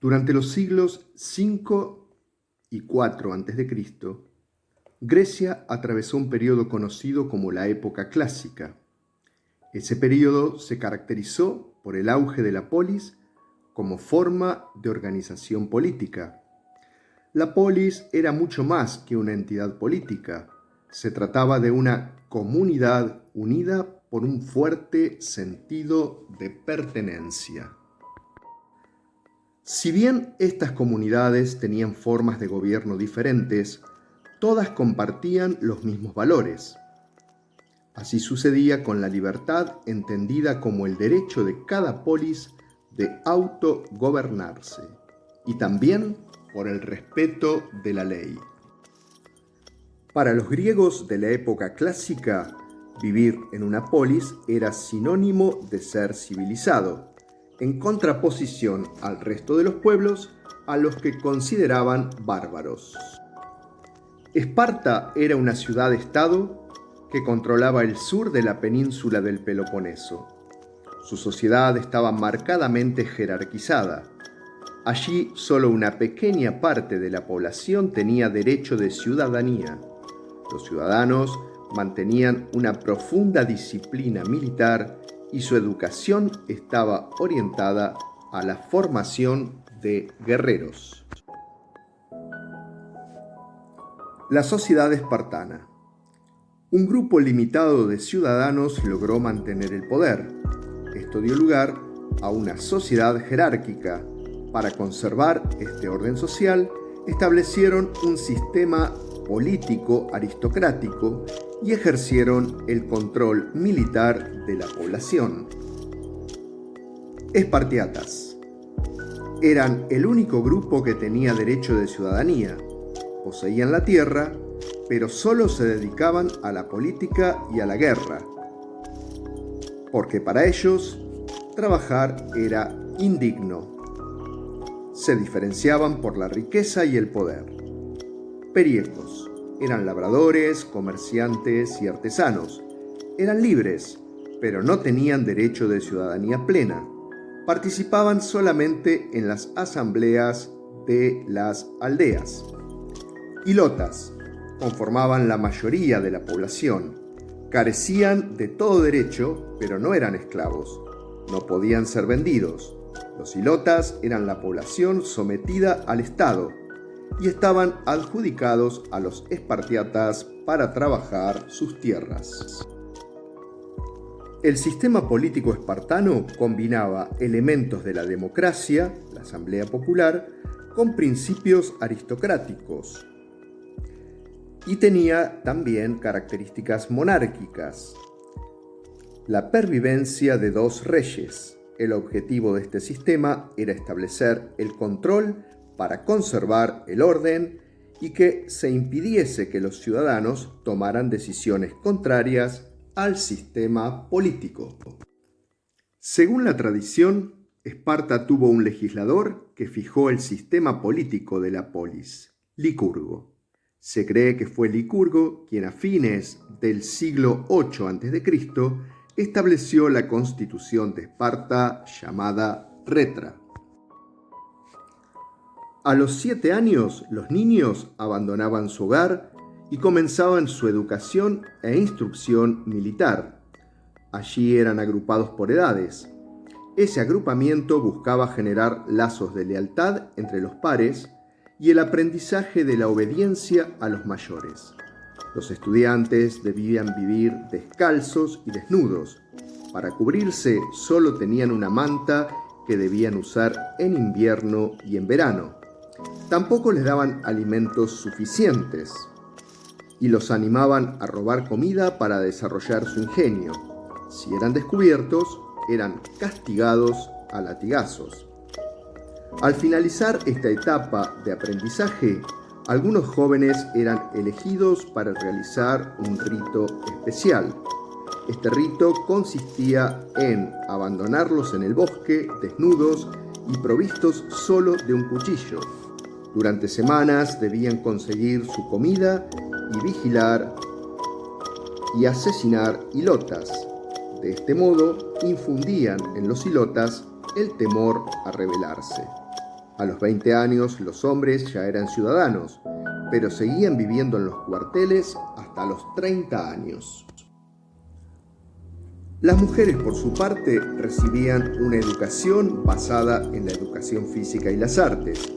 Durante los siglos V y IV a.C., Grecia atravesó un periodo conocido como la época clásica. Ese periodo se caracterizó por el auge de la polis como forma de organización política. La polis era mucho más que una entidad política. Se trataba de una comunidad unida por un fuerte sentido de pertenencia. Si bien estas comunidades tenían formas de gobierno diferentes, todas compartían los mismos valores. Así sucedía con la libertad entendida como el derecho de cada polis de autogobernarse y también por el respeto de la ley. Para los griegos de la época clásica, vivir en una polis era sinónimo de ser civilizado, en contraposición al resto de los pueblos a los que consideraban bárbaros. Esparta era una ciudad-estado que controlaba el sur de la península del Peloponeso. Su sociedad estaba marcadamente jerarquizada. Allí solo una pequeña parte de la población tenía derecho de ciudadanía. Los ciudadanos mantenían una profunda disciplina militar y su educación estaba orientada a la formación de guerreros. La sociedad espartana. Un grupo limitado de ciudadanos logró mantener el poder. Esto dio lugar a una sociedad jerárquica. Para conservar este orden social, establecieron un sistema político aristocrático y ejercieron el control militar de la población. Espartiatas. Eran el único grupo que tenía derecho de ciudadanía. Poseían la tierra, pero solo se dedicaban a la política y a la guerra, porque para ellos trabajar era indigno. Se diferenciaban por la riqueza y el poder. Periecos. Eran labradores, comerciantes y artesanos. Eran libres, pero no tenían derecho de ciudadanía plena. Participaban solamente en las asambleas de las aldeas. Ilotas. Conformaban la mayoría de la población. Carecían de todo derecho, pero no eran esclavos. No podían ser vendidos. Los ilotas eran la población sometida al Estado y estaban adjudicados a los espartiatas para trabajar sus tierras. El sistema político espartano combinaba elementos de la democracia, la asamblea popular, con principios aristocráticos y tenía también características monárquicas. La pervivencia de dos reyes. El objetivo de este sistema era establecer el control para conservar el orden y que se impidiese que los ciudadanos tomaran decisiones contrarias al sistema político. Según la tradición, Esparta tuvo un legislador que fijó el sistema político de la polis, Licurgo. Se cree que fue Licurgo quien a fines del siglo VIII a.C. estableció la constitución de Esparta llamada Retra. A los 7 años, los niños abandonaban su hogar y comenzaban su educación e instrucción militar. Allí eran agrupados por edades. Ese agrupamiento buscaba generar lazos de lealtad entre los pares y el aprendizaje de la obediencia a los mayores. Los estudiantes debían vivir descalzos y desnudos. Para cubrirse solo tenían una manta que debían usar en invierno y en verano. Tampoco les daban alimentos suficientes y los animaban a robar comida para desarrollar su ingenio. Si eran descubiertos, eran castigados a latigazos. Al finalizar esta etapa de aprendizaje, algunos jóvenes eran elegidos para realizar un rito especial. Este rito consistía en abandonarlos en el bosque, desnudos y provistos solo de un cuchillo. Durante semanas debían conseguir su comida y vigilar y asesinar ilotas. De este modo, infundían en los ilotas el temor a rebelarse. A los 20 años los hombres ya eran ciudadanos, pero seguían viviendo en los cuarteles hasta los 30 años. Las mujeres, por su parte, recibían una educación basada en la educación física y las artes.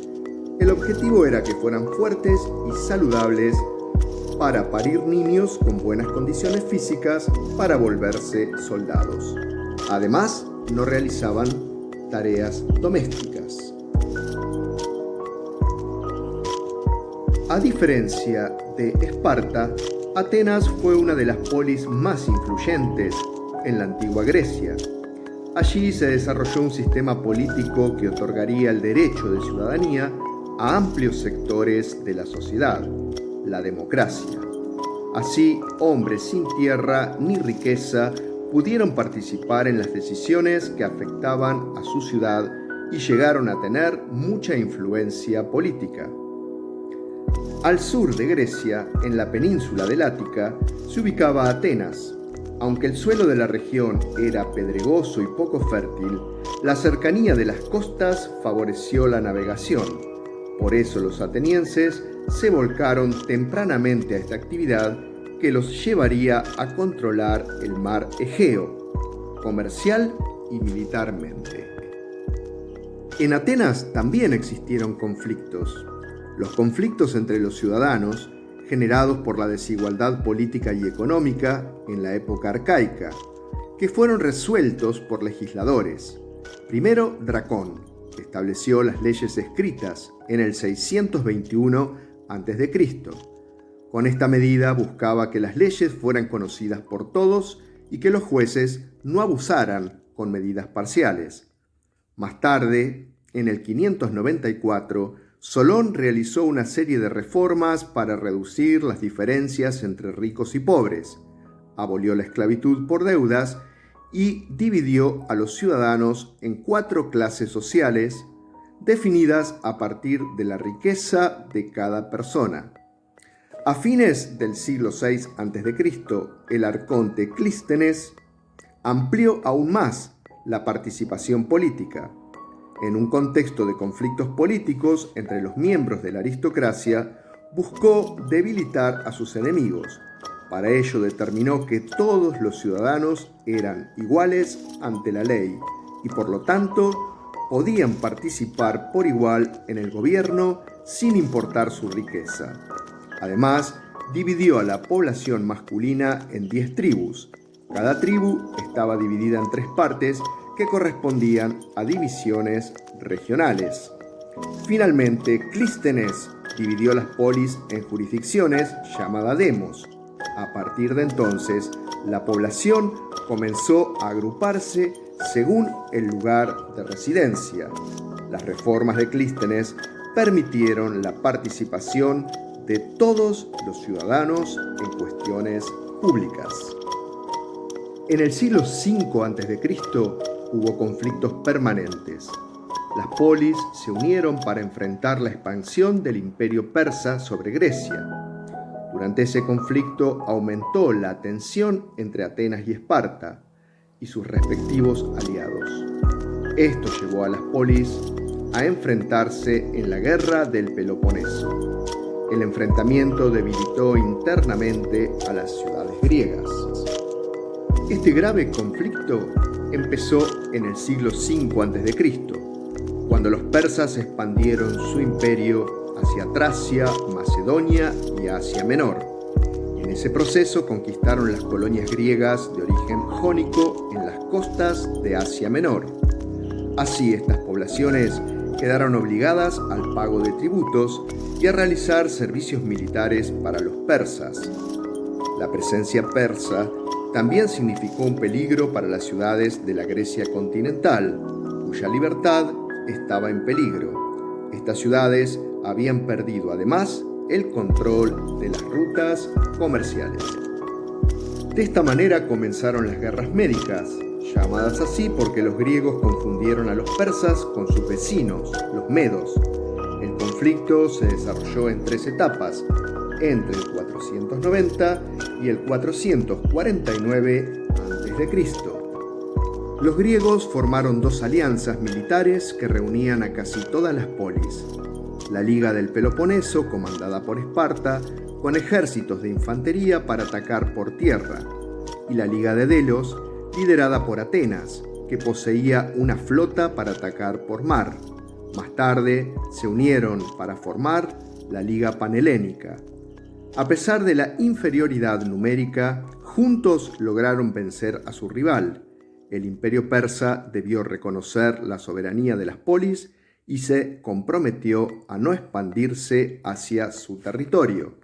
El objetivo era que fueran fuertes y saludables para parir niños con buenas condiciones físicas para volverse soldados. Además, no realizaban tareas domésticas. A diferencia de Esparta, Atenas fue una de las polis más influyentes en la antigua Grecia. Allí se desarrolló un sistema político que otorgaría el derecho de ciudadanía a amplios sectores de la sociedad, la democracia. Así, hombres sin tierra ni riqueza pudieron participar en las decisiones que afectaban a su ciudad y llegaron a tener mucha influencia política. Al sur de Grecia, en la península del Ática, se ubicaba Atenas. Aunque el suelo de la región era pedregoso y poco fértil, la cercanía de las costas favoreció la navegación. Por eso los atenienses se volcaron tempranamente a esta actividad que los llevaría a controlar el mar Egeo, comercial y militarmente. En Atenas también existieron conflictos. Los conflictos entre los ciudadanos, generados por la desigualdad política y económica en la época arcaica, que fueron resueltos por legisladores. Primero, Dracón, que estableció las leyes escritas en el 621 a.C. Con esta medida buscaba que las leyes fueran conocidas por todos y que los jueces no abusaran con medidas parciales. Más tarde, en el 594, Solón realizó una serie de reformas para reducir las diferencias entre ricos y pobres, abolió la esclavitud por deudas y dividió a los ciudadanos en 4 clases sociales, definidas a partir de la riqueza de cada persona. A fines del siglo VI a.C., el arconte Clístenes amplió aún más la participación política. En un contexto de conflictos políticos entre los miembros de la aristocracia, buscó debilitar a sus enemigos. Para ello determinó que todos los ciudadanos eran iguales ante la ley y por lo tanto podían participar por igual en el gobierno sin importar su riqueza. Además, dividió a la población masculina en 10 tribus. Cada tribu estaba dividida en 3 partes que correspondían a divisiones regionales. Finalmente, Clístenes dividió las polis en jurisdicciones llamadas demos. A partir de entonces, la población comenzó a agruparse según el lugar de residencia. Las reformas de Clístenes permitieron la participación de todos los ciudadanos en cuestiones públicas. En el siglo V a.C. hubo conflictos permanentes. Las polis se unieron para enfrentar la expansión del imperio persa sobre Grecia. Durante ese conflicto aumentó la tensión entre Atenas y Esparta y sus respectivos aliados. Esto llevó a las polis a enfrentarse en la guerra del Peloponeso. El enfrentamiento debilitó internamente a las ciudades griegas. Este grave conflicto empezó en el siglo V a.C., cuando los persas expandieron su imperio hacia Tracia, Macedonia y Asia Menor. En ese proceso conquistaron las colonias griegas de origen jónico en las costas de Asia Menor. Así, estas poblaciones quedaron obligadas al pago de tributos y a realizar servicios militares para los persas. La presencia persa también significó un peligro para las ciudades de la Grecia continental, cuya libertad estaba en peligro. Estas ciudades habían perdido además el control de las rutas comerciales. De esta manera comenzaron las guerras médicas, llamadas así porque los griegos confundieron a los persas con sus vecinos, los medos. El conflicto se desarrolló en 3 etapas, entre el 490 y el 449 a.C. Los griegos formaron dos alianzas militares que reunían a casi todas las polis. La Liga del Peloponeso, comandada por Esparta, con ejércitos de infantería para atacar por tierra, y la Liga de Delos, liderada por Atenas, que poseía una flota para atacar por mar. Más tarde se unieron para formar la Liga Panhelénica. A pesar de la inferioridad numérica, juntos lograron vencer a su rival. El imperio persa debió reconocer la soberanía de las polis y se comprometió a no expandirse hacia su territorio.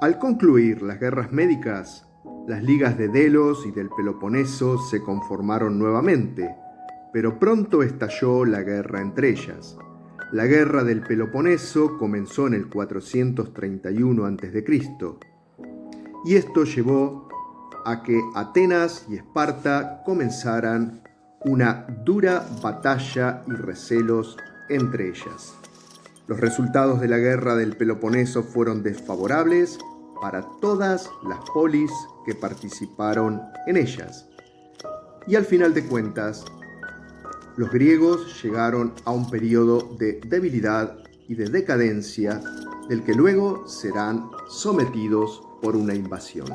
Al concluir las guerras médicas, las ligas de Delos y del Peloponeso se conformaron nuevamente, pero pronto estalló la guerra entre ellas. La guerra del Peloponeso comenzó en el 431 a.C. y esto llevó a que Atenas y Esparta comenzaran una dura batalla y recelos entre ellas. Los resultados de la guerra del Peloponeso fueron desfavorables para todas las polis que participaron en ellas. Y al final de cuentas, los griegos llegaron a un periodo de debilidad y de decadencia del que luego serán sometidos por una invasión.